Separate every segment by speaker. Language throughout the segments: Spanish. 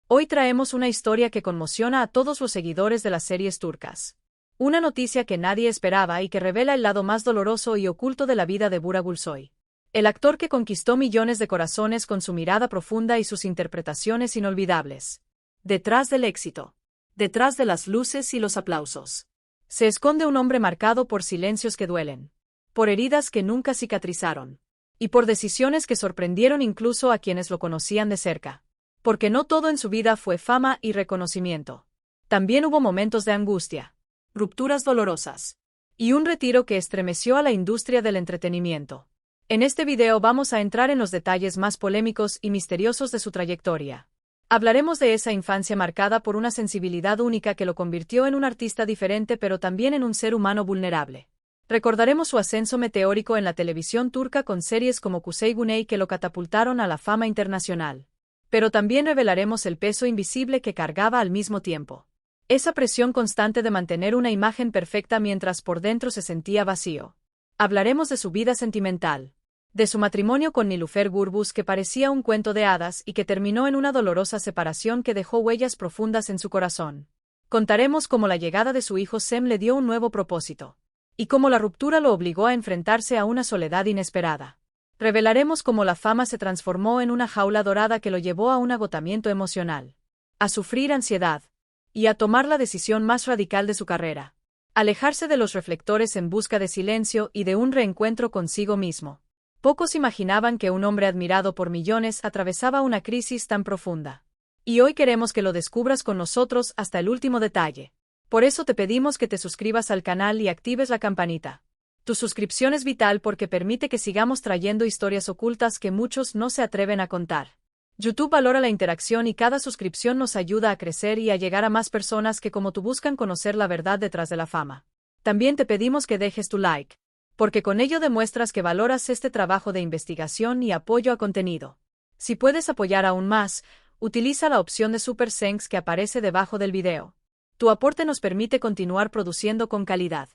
Speaker 1: Hoy traemos una historia que conmociona a todos los seguidores de las series turcas. Una noticia que nadie esperaba y que revela el lado más doloroso y oculto de la vida de Burak Gülsoy. El actor que conquistó millones de corazones con su mirada profunda y sus interpretaciones inolvidables. Detrás del éxito. Detrás de las luces y los aplausos. Se esconde un hombre marcado por silencios que duelen. Por heridas que nunca cicatrizaron. Y por decisiones que sorprendieron incluso a quienes lo conocían de cerca. Porque no todo en su vida fue fama y reconocimiento. También hubo momentos de angustia, rupturas dolorosas, y un retiro que estremeció a la industria del entretenimiento. En este video vamos a entrar en los detalles más polémicos y misteriosos de su trayectoria. Hablaremos de esa infancia marcada por una sensibilidad única que lo convirtió en un artista diferente pero también en un ser humano vulnerable. Recordaremos su ascenso meteórico en la televisión turca con series como Kuzey Güney que lo catapultaron a la fama internacional. Pero también revelaremos el peso invisible que cargaba al mismo tiempo. Esa presión constante de mantener una imagen perfecta mientras por dentro se sentía vacío. Hablaremos de su vida sentimental. De su matrimonio con Nilüfer Gürbüz que parecía un cuento de hadas y que terminó en una dolorosa separación que dejó huellas profundas en su corazón. Contaremos cómo la llegada de su hijo Sem le dio un nuevo propósito. Y cómo la ruptura lo obligó a enfrentarse a una soledad inesperada. Revelaremos cómo la fama se transformó en una jaula dorada que lo llevó a un agotamiento emocional, a sufrir ansiedad, y a tomar la decisión más radical de su carrera, alejarse de los reflectores en busca de silencio y de un reencuentro consigo mismo. Pocos imaginaban que un hombre admirado por millones atravesaba una crisis tan profunda. Y hoy queremos que lo descubras con nosotros hasta el último detalle. Por eso te pedimos que te suscribas al canal y actives la campanita. Tu suscripción es vital porque permite que sigamos trayendo historias ocultas que muchos no se atreven a contar. YouTube valora la interacción y cada suscripción nos ayuda a crecer y a llegar a más personas que como tú buscan conocer la verdad detrás de la fama. También te pedimos que dejes tu like, porque con ello demuestras que valoras este trabajo de investigación y apoyo a contenido. Si puedes apoyar aún más, utiliza la opción de Super Thanks que aparece debajo del video. Tu aporte nos permite continuar produciendo con calidad.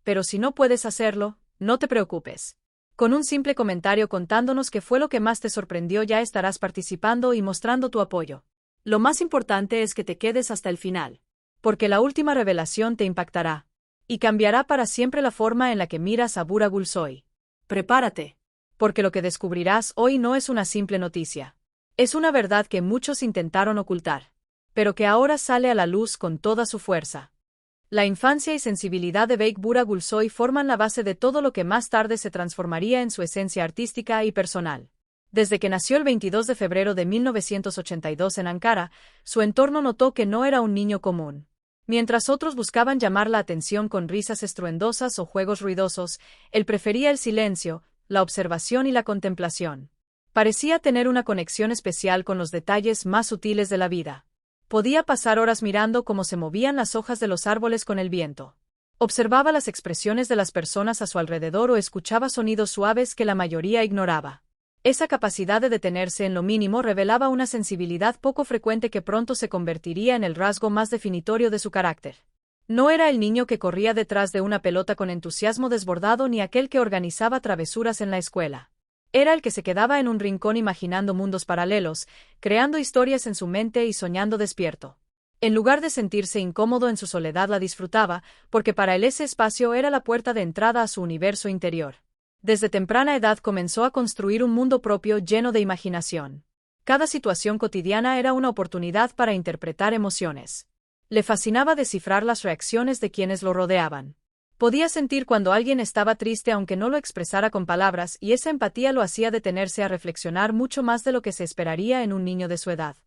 Speaker 1: Pero si no puedes hacerlo, no te preocupes. Con un simple comentario contándonos qué fue lo que más te sorprendió ya estarás participando y mostrando tu apoyo. Lo más importante es que te quedes hasta el final. Porque la última revelación te impactará. Y cambiará para siempre la forma en la que miras a Burak Gülsoy. Prepárate. Porque lo que descubrirás hoy no es una simple noticia. Es una verdad que muchos intentaron ocultar. Pero que ahora sale a la luz con toda su fuerza. La infancia y sensibilidad de Burak Gülsoy forman la base de todo lo que más tarde se transformaría en su esencia artística y personal. Desde que nació el 22 de febrero de 1982 en Ankara, su entorno notó que no era un niño común. Mientras otros buscaban llamar la atención con risas estruendosas o juegos ruidosos, él prefería el silencio, la observación y la contemplación. Parecía tener una conexión especial con los detalles más sutiles de la vida. Podía pasar horas mirando cómo se movían las hojas de los árboles con el viento. Observaba las expresiones de las personas a su alrededor o escuchaba sonidos suaves que la mayoría ignoraba. Esa capacidad de detenerse en lo mínimo revelaba una sensibilidad poco frecuente que pronto se convertiría en el rasgo más definitorio de su carácter. No era el niño que corría detrás de una pelota con entusiasmo desbordado ni aquel que organizaba travesuras en la escuela. Era el que se quedaba en un rincón imaginando mundos paralelos, creando historias en su mente y soñando despierto. En lugar de sentirse incómodo en su soledad la disfrutaba, porque para él ese espacio era la puerta de entrada a su universo interior. Desde temprana edad comenzó a construir un mundo propio lleno de imaginación. Cada situación cotidiana era una oportunidad para interpretar emociones. Le fascinaba descifrar las reacciones de quienes lo rodeaban. Podía sentir cuando alguien estaba triste aunque no lo expresara con palabras y esa empatía lo hacía detenerse a reflexionar mucho más de lo que se esperaría en un niño de su edad.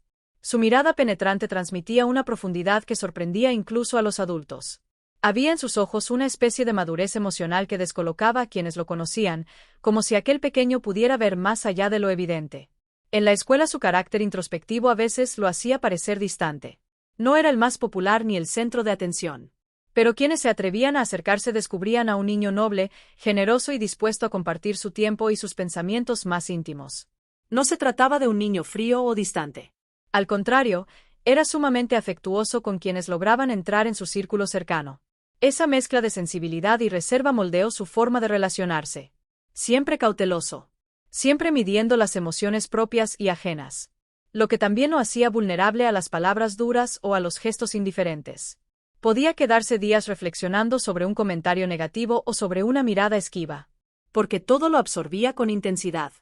Speaker 1: Su mirada penetrante transmitía una profundidad que sorprendía incluso a los adultos. Había en sus ojos una especie de madurez emocional que descolocaba a quienes lo conocían, como si aquel pequeño pudiera ver más allá de lo evidente. En la escuela su carácter introspectivo a veces lo hacía parecer distante. No era el más popular ni el centro de atención. Pero quienes se atrevían a acercarse descubrían a un niño noble, generoso y dispuesto a compartir su tiempo y sus pensamientos más íntimos. No se trataba de un niño frío o distante. Al contrario, era sumamente afectuoso con quienes lograban entrar en su círculo cercano. Esa mezcla de sensibilidad y reserva moldeó su forma de relacionarse. Siempre cauteloso. Siempre midiendo las emociones propias y ajenas. lo que también lo hacía vulnerable a las palabras duras o a los gestos indiferentes. Podía quedarse días reflexionando sobre un comentario negativo o sobre una mirada esquiva, porque todo lo absorbía con intensidad.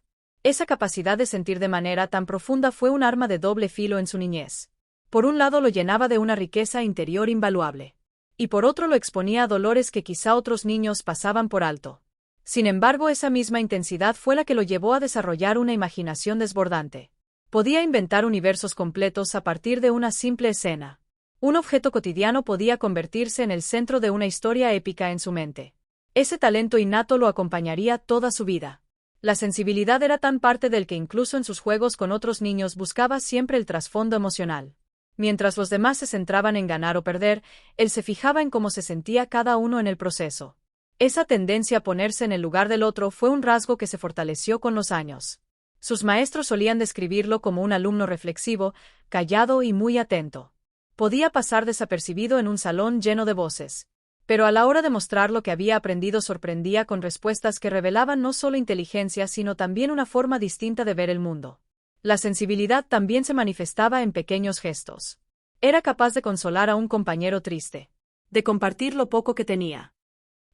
Speaker 1: Esa capacidad de sentir de manera tan profunda fue un arma de doble filo en su niñez. Por un lado lo llenaba de una riqueza interior invaluable, y por otro lo exponía a dolores que quizá otros niños pasaban por alto. Sin embargo, esa misma intensidad fue la que lo llevó a desarrollar una imaginación desbordante. Podía inventar universos completos a partir de una simple escena. Un objeto cotidiano podía convertirse en el centro de una historia épica en su mente. Ese talento innato lo acompañaría toda su vida. La sensibilidad era tan parte del que incluso en sus juegos con otros niños buscaba siempre el trasfondo emocional. Mientras los demás se centraban en ganar o perder, él se fijaba en cómo se sentía cada uno en el proceso. Esa tendencia a ponerse en el lugar del otro fue un rasgo que se fortaleció con los años. Sus maestros solían describirlo como un alumno reflexivo, callado y muy atento. Podía pasar desapercibido en un salón lleno de voces, pero a la hora de mostrar lo que había aprendido sorprendía con respuestas que revelaban no solo inteligencia sino también una forma distinta de ver el mundo. La sensibilidad también se manifestaba en pequeños gestos. Era capaz de consolar a un compañero triste, de compartir lo poco que tenía.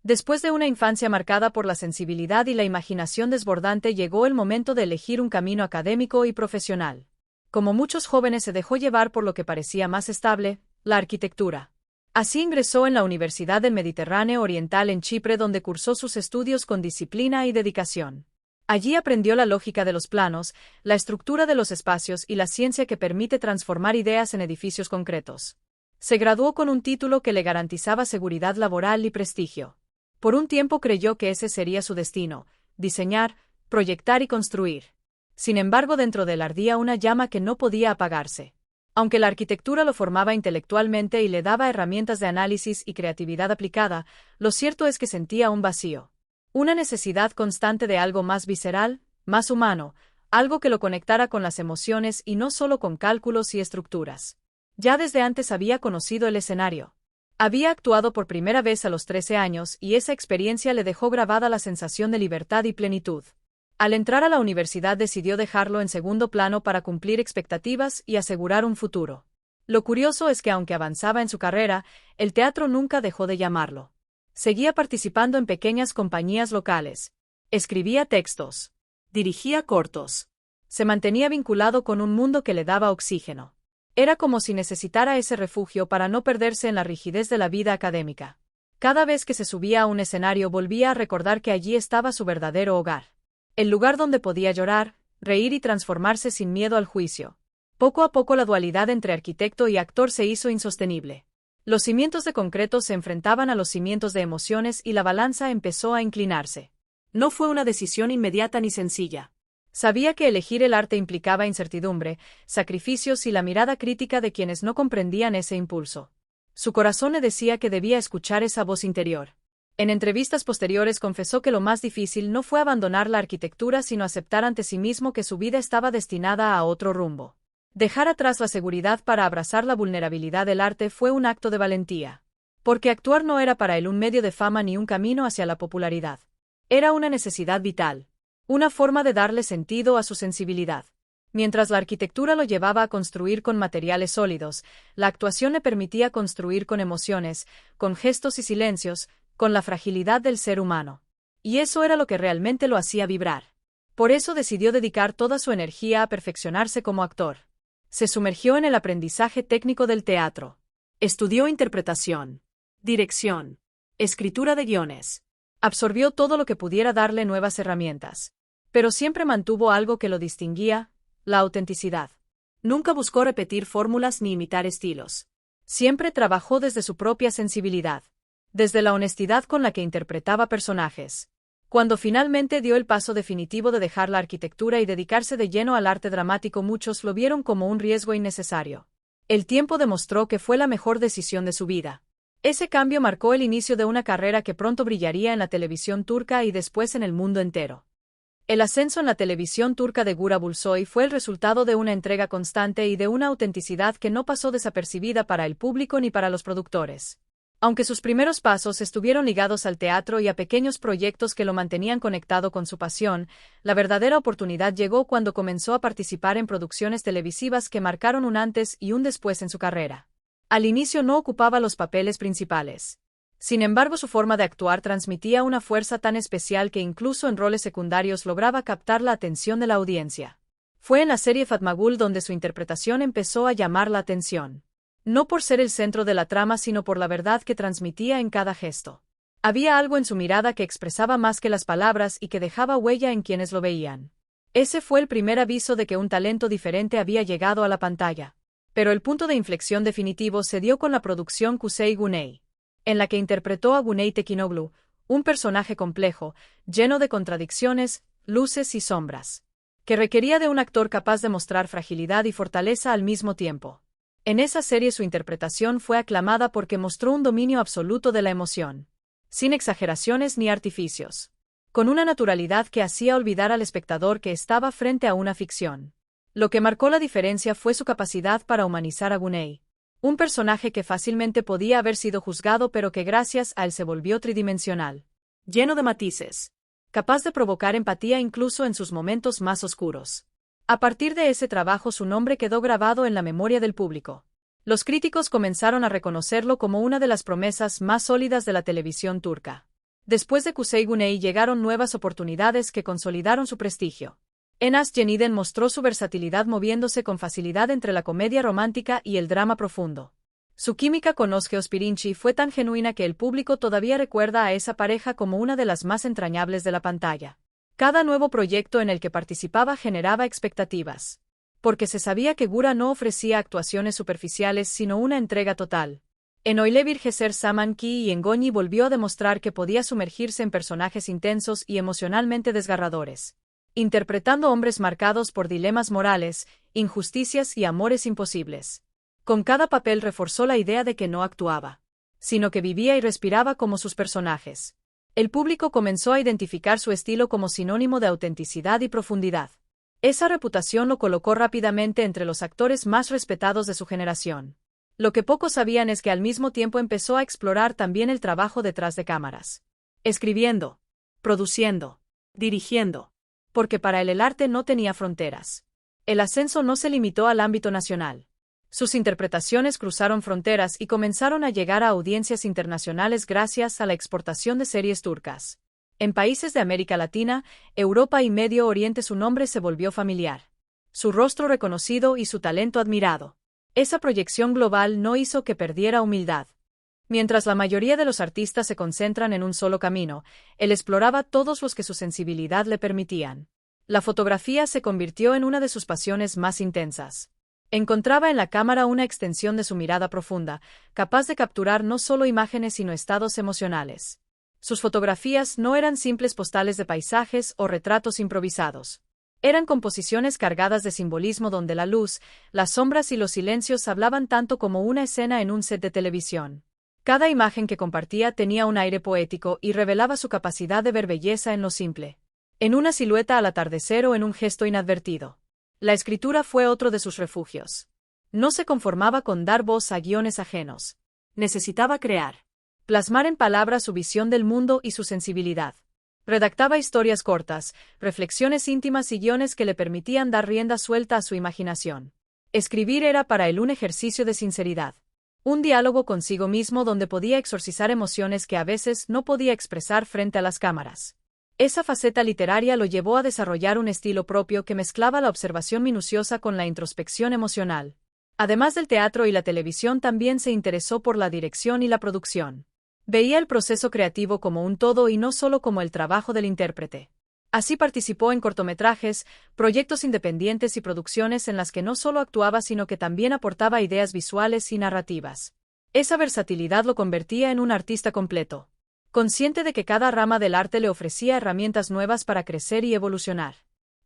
Speaker 1: Después de una infancia marcada por la sensibilidad y la imaginación desbordante, llegó el momento de elegir un camino académico y profesional. Como muchos jóvenes, se dejó llevar por lo que parecía más estable, la arquitectura. Así ingresó en la Universidad del Mediterráneo Oriental en Chipre, donde cursó sus estudios con disciplina y dedicación. Allí aprendió la lógica de los planos, la estructura de los espacios y la ciencia que permite transformar ideas en edificios concretos. Se graduó con un título que le garantizaba seguridad laboral y prestigio. Por un tiempo creyó que ese sería su destino: diseñar, proyectar y construir. Sin embargo, dentro de él ardía una llama que no podía apagarse. Aunque la arquitectura lo formaba intelectualmente y le daba herramientas de análisis y creatividad aplicada, lo cierto es que sentía un vacío. Una necesidad constante de algo más visceral, más humano, algo que lo conectara con las emociones y no solo con cálculos y estructuras. Ya desde antes había conocido el escenario. Había actuado por primera vez a los 13 años y esa experiencia le dejó grabada la sensación de libertad y plenitud. Al entrar a la universidad decidió dejarlo en segundo plano para cumplir expectativas y asegurar un futuro. Lo curioso es que aunque avanzaba en su carrera, el teatro nunca dejó de llamarlo. Seguía participando en pequeñas compañías locales. Escribía textos. Dirigía cortos. Se mantenía vinculado con un mundo que le daba oxígeno. Era como si necesitara ese refugio para no perderse en la rigidez de la vida académica. Cada vez que se subía a un escenario volvía a recordar que allí estaba su verdadero hogar. El lugar donde podía llorar, reír y transformarse sin miedo al juicio. Poco a poco la dualidad entre arquitecto y actor se hizo insostenible. Los cimientos de concreto se enfrentaban a los cimientos de emociones y la balanza empezó a inclinarse. No fue una decisión inmediata ni sencilla. Sabía que elegir el arte implicaba incertidumbre, sacrificios y la mirada crítica de quienes no comprendían ese impulso. Su corazón le decía que debía escuchar esa voz interior. En entrevistas posteriores confesó que lo más difícil no fue abandonar la arquitectura sino aceptar ante sí mismo que su vida estaba destinada a otro rumbo. Dejar atrás la seguridad para abrazar la vulnerabilidad del arte fue un acto de valentía. Porque actuar no era para él un medio de fama ni un camino hacia la popularidad. Era una necesidad vital. Una forma de darle sentido a su sensibilidad. Mientras la arquitectura lo llevaba a construir con materiales sólidos, la actuación le permitía construir con emociones, con gestos y silencios, con la fragilidad del ser humano. Y eso era lo que realmente lo hacía vibrar. Por eso decidió dedicar toda su energía a perfeccionarse como actor. Se sumergió en el aprendizaje técnico del teatro. Estudió interpretación, dirección, escritura de guiones. Absorbió todo lo que pudiera darle nuevas herramientas. Pero siempre mantuvo algo que lo distinguía: la autenticidad. Nunca buscó repetir fórmulas ni imitar estilos. Siempre trabajó desde su propia sensibilidad. Desde la honestidad con la que interpretaba personajes. Cuando finalmente dio el paso definitivo de dejar la arquitectura y dedicarse de lleno al arte dramático, muchos lo vieron como un riesgo innecesario. El tiempo demostró que fue la mejor decisión de su vida. Ese cambio marcó el inicio de una carrera que pronto brillaría en la televisión turca y después en el mundo entero. El ascenso en la televisión turca de Gura Gulsoy fue el resultado de una entrega constante y de una autenticidad que no pasó desapercibida para el público ni para los productores. Aunque sus primeros pasos estuvieron ligados al teatro y a pequeños proyectos que lo mantenían conectado con su pasión, la verdadera oportunidad llegó cuando comenzó a participar en producciones televisivas que marcaron un antes y un después en su carrera. Al inicio no ocupaba los papeles principales. Sin embargo, su forma de actuar transmitía una fuerza tan especial que incluso en roles secundarios lograba captar la atención de la audiencia. Fue en la serie Fatmagul donde su interpretación empezó a llamar la atención. No por ser el centro de la trama, sino por la verdad que transmitía en cada gesto. Había algo en su mirada que expresaba más que las palabras y que dejaba huella en quienes lo veían. Ese fue el primer aviso de que un talento diferente había llegado a la pantalla. Pero el punto de inflexión definitivo se dio con la producción Kusei Gunei, en la que interpretó a Gunei Tekinoglu, un personaje complejo, lleno de contradicciones, luces y sombras, que requería de un actor capaz de mostrar fragilidad y fortaleza al mismo tiempo. En esa serie su interpretación fue aclamada porque mostró un dominio absoluto de la emoción, sin exageraciones ni artificios, con una naturalidad que hacía olvidar al espectador que estaba frente a una ficción. Lo que marcó la diferencia fue su capacidad para humanizar a Gunei, un personaje que fácilmente podía haber sido juzgado pero que gracias a él se volvió tridimensional, lleno de matices, capaz de provocar empatía incluso en sus momentos más oscuros. A partir de ese trabajo su nombre quedó grabado en la memoria del público. Los críticos comenzaron a reconocerlo como una de las promesas más sólidas de la televisión turca. Después de Kusei Gunei llegaron nuevas oportunidades que consolidaron su prestigio. Enas Yeniden mostró su versatilidad moviéndose con facilidad entre la comedia romántica y el drama profundo. Su química con Özge Pirinci fue tan genuina que el público todavía recuerda a esa pareja como una de las más entrañables de la pantalla. Cada nuevo proyecto en el que participaba generaba expectativas, porque se sabía que Gura no ofrecía actuaciones superficiales sino una entrega total. En Öyle Bir Gece Zaman Ki y en Goñi volvió a demostrar que podía sumergirse en personajes intensos y emocionalmente desgarradores, interpretando hombres marcados por dilemas morales, injusticias y amores imposibles. Con cada papel reforzó la idea de que no actuaba, sino que vivía y respiraba como sus personajes. El público comenzó a identificar su estilo como sinónimo de autenticidad y profundidad. Esa reputación lo colocó rápidamente entre los actores más respetados de su generación. Lo que pocos sabían es que al mismo tiempo empezó a explorar también el trabajo detrás de cámaras. Escribiendo, produciendo, dirigiendo. Porque para él el arte no tenía fronteras. El ascenso no se limitó al ámbito nacional. Sus interpretaciones cruzaron fronteras y comenzaron a llegar a audiencias internacionales gracias a la exportación de series turcas. En países de América Latina, Europa y Medio Oriente su nombre se volvió familiar. Su rostro reconocido y su talento admirado. Esa proyección global no hizo que perdiera humildad. Mientras la mayoría de los artistas se concentran en un solo camino, él exploraba todos los que su sensibilidad le permitían. La fotografía se convirtió en una de sus pasiones más intensas. Encontraba en la cámara una extensión de su mirada profunda, capaz de capturar no solo imágenes sino estados emocionales. Sus fotografías no eran simples postales de paisajes o retratos improvisados. Eran composiciones cargadas de simbolismo donde la luz, las sombras y los silencios hablaban tanto como una escena en un set de televisión. Cada imagen que compartía tenía un aire poético y revelaba su capacidad de ver belleza en lo simple. En una silueta al atardecer o en un gesto inadvertido. La escritura fue otro de sus refugios. No se conformaba con dar voz a guiones ajenos. Necesitaba crear. Plasmar en palabras su visión del mundo y su sensibilidad. Redactaba historias cortas, reflexiones íntimas y guiones que le permitían dar rienda suelta a su imaginación. Escribir era para él un ejercicio de sinceridad. Un diálogo consigo mismo donde podía exorcizar emociones que a veces no podía expresar frente a las cámaras. Esa faceta literaria lo llevó a desarrollar un estilo propio que mezclaba la observación minuciosa con la introspección emocional. Además del teatro y la televisión, también se interesó por la dirección y la producción. Veía el proceso creativo como un todo y no solo como el trabajo del intérprete. Así participó en cortometrajes, proyectos independientes y producciones en las que no solo actuaba sino que también aportaba ideas visuales y narrativas. Esa versatilidad lo convertía en un artista completo, consciente de que cada rama del arte le ofrecía herramientas nuevas para crecer y evolucionar.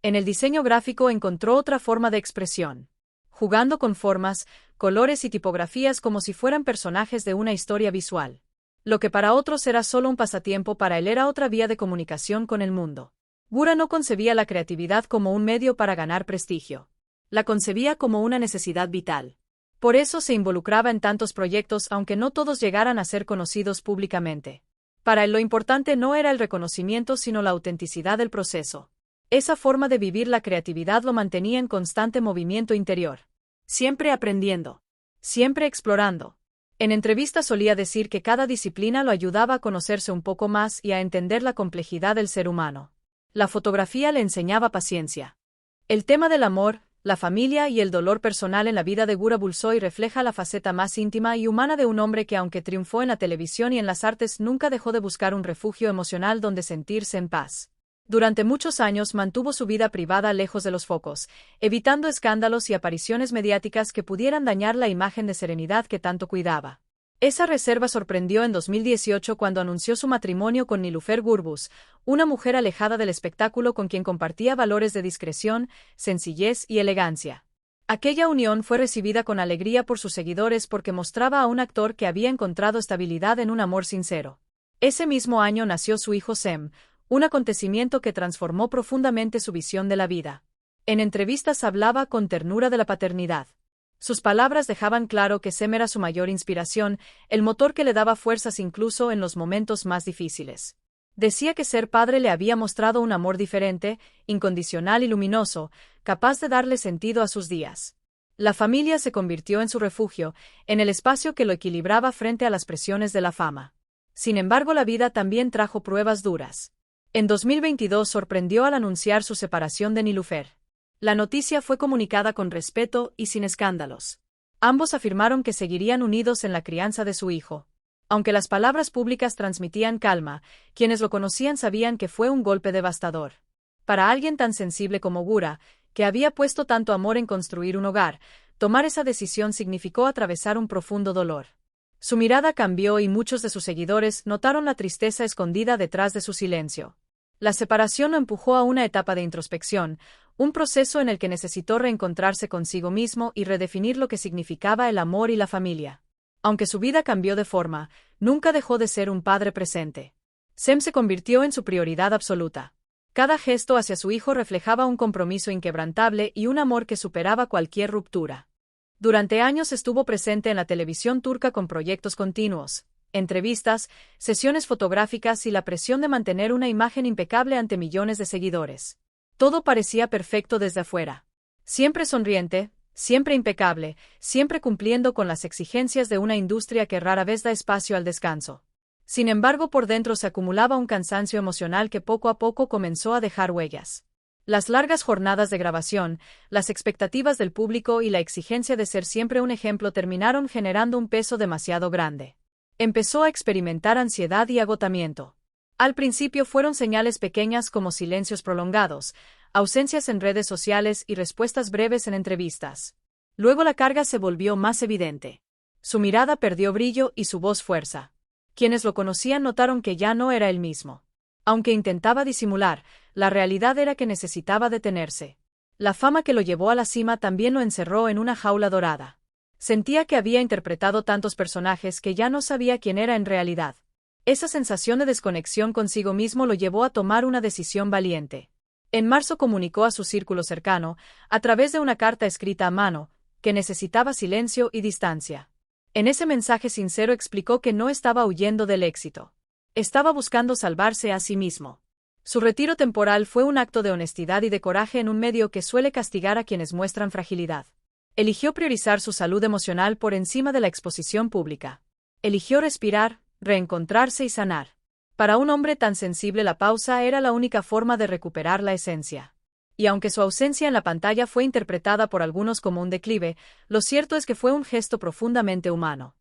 Speaker 1: En el diseño gráfico encontró otra forma de expresión, jugando con formas, colores y tipografías como si fueran personajes de una historia visual. Lo que para otros era solo un pasatiempo, para él era otra vía de comunicación con el mundo. Gura no concebía la creatividad como un medio para ganar prestigio. La concebía como una necesidad vital. Por eso se involucraba en tantos proyectos aunque no todos llegaran a ser conocidos públicamente. Para él lo importante no era el reconocimiento sino la autenticidad del proceso. Esa forma de vivir la creatividad lo mantenía en constante movimiento interior. Siempre aprendiendo. Siempre explorando. En entrevistas solía decir que cada disciplina lo ayudaba a conocerse un poco más y a entender la complejidad del ser humano. La fotografía le enseñaba paciencia. El tema del amor, la familia y el dolor personal en la vida de Gura Bulsoy refleja la faceta más íntima y humana de un hombre que, aunque triunfó en la televisión y en las artes, nunca dejó de buscar un refugio emocional donde sentirse en paz. Durante muchos años mantuvo su vida privada lejos de los focos, evitando escándalos y apariciones mediáticas que pudieran dañar la imagen de serenidad que tanto cuidaba. Esa reserva sorprendió en 2018 cuando anunció su matrimonio con Nilüfer Gürbüz, una mujer alejada del espectáculo con quien compartía valores de discreción, sencillez y elegancia. Aquella unión fue recibida con alegría por sus seguidores porque mostraba a un actor que había encontrado estabilidad en un amor sincero. Ese mismo año nació su hijo Sem, un acontecimiento que transformó profundamente su visión de la vida. En entrevistas hablaba con ternura de la paternidad. Sus palabras dejaban claro que Sem era su mayor inspiración, el motor que le daba fuerzas incluso en los momentos más difíciles. Decía que ser padre le había mostrado un amor diferente, incondicional y luminoso, capaz de darle sentido a sus días. La familia se convirtió en su refugio, en el espacio que lo equilibraba frente a las presiones de la fama. Sin embargo, la vida también trajo pruebas duras. En 2022 sorprendió al anunciar su separación de Nilüfer. La noticia fue comunicada con respeto y sin escándalos. Ambos afirmaron que seguirían unidos en la crianza de su hijo. Aunque las palabras públicas transmitían calma, quienes lo conocían sabían que fue un golpe devastador. Para alguien tan sensible como Gura, que había puesto tanto amor en construir un hogar, tomar esa decisión significó atravesar un profundo dolor. Su mirada cambió y muchos de sus seguidores notaron la tristeza escondida detrás de su silencio. La separación lo empujó a una etapa de introspección, un proceso en el que necesitó reencontrarse consigo mismo y redefinir lo que significaba el amor y la familia. Aunque su vida cambió de forma, nunca dejó de ser un padre presente. Sem se convirtió en su prioridad absoluta. Cada gesto hacia su hijo reflejaba un compromiso inquebrantable y un amor que superaba cualquier ruptura. Durante años estuvo presente en la televisión turca con proyectos continuos, entrevistas, sesiones fotográficas y la presión de mantener una imagen impecable ante millones de seguidores. Todo parecía perfecto desde afuera. Siempre sonriente, siempre impecable, siempre cumpliendo con las exigencias de una industria que rara vez da espacio al descanso. Sin embargo, por dentro se acumulaba un cansancio emocional que poco a poco comenzó a dejar huellas. Las largas jornadas de grabación, las expectativas del público y la exigencia de ser siempre un ejemplo terminaron generando un peso demasiado grande. Empezó a experimentar ansiedad y agotamiento. Al principio fueron señales pequeñas como silencios prolongados, ausencias en redes sociales y respuestas breves en entrevistas. Luego la carga se volvió más evidente. Su mirada perdió brillo y su voz fuerza. Quienes lo conocían notaron que ya no era el mismo. Aunque intentaba disimular, la realidad era que necesitaba detenerse. La fama que lo llevó a la cima también lo encerró en una jaula dorada. Sentía que había interpretado tantos personajes que ya no sabía quién era en realidad. Esa sensación de desconexión consigo mismo lo llevó a tomar una decisión valiente. En marzo comunicó a su círculo cercano, a través de una carta escrita a mano, que necesitaba silencio y distancia. En ese mensaje sincero explicó que no estaba huyendo del éxito. Estaba buscando salvarse a sí mismo. Su retiro temporal fue un acto de honestidad y de coraje en un medio que suele castigar a quienes muestran fragilidad. Eligió priorizar su salud emocional por encima de la exposición pública. Eligió respirar, reencontrarse y sanar. Para un hombre tan sensible la pausa era la única forma de recuperar la esencia. Y aunque su ausencia en la pantalla fue interpretada por algunos como un declive, lo cierto es que fue un gesto profundamente humano.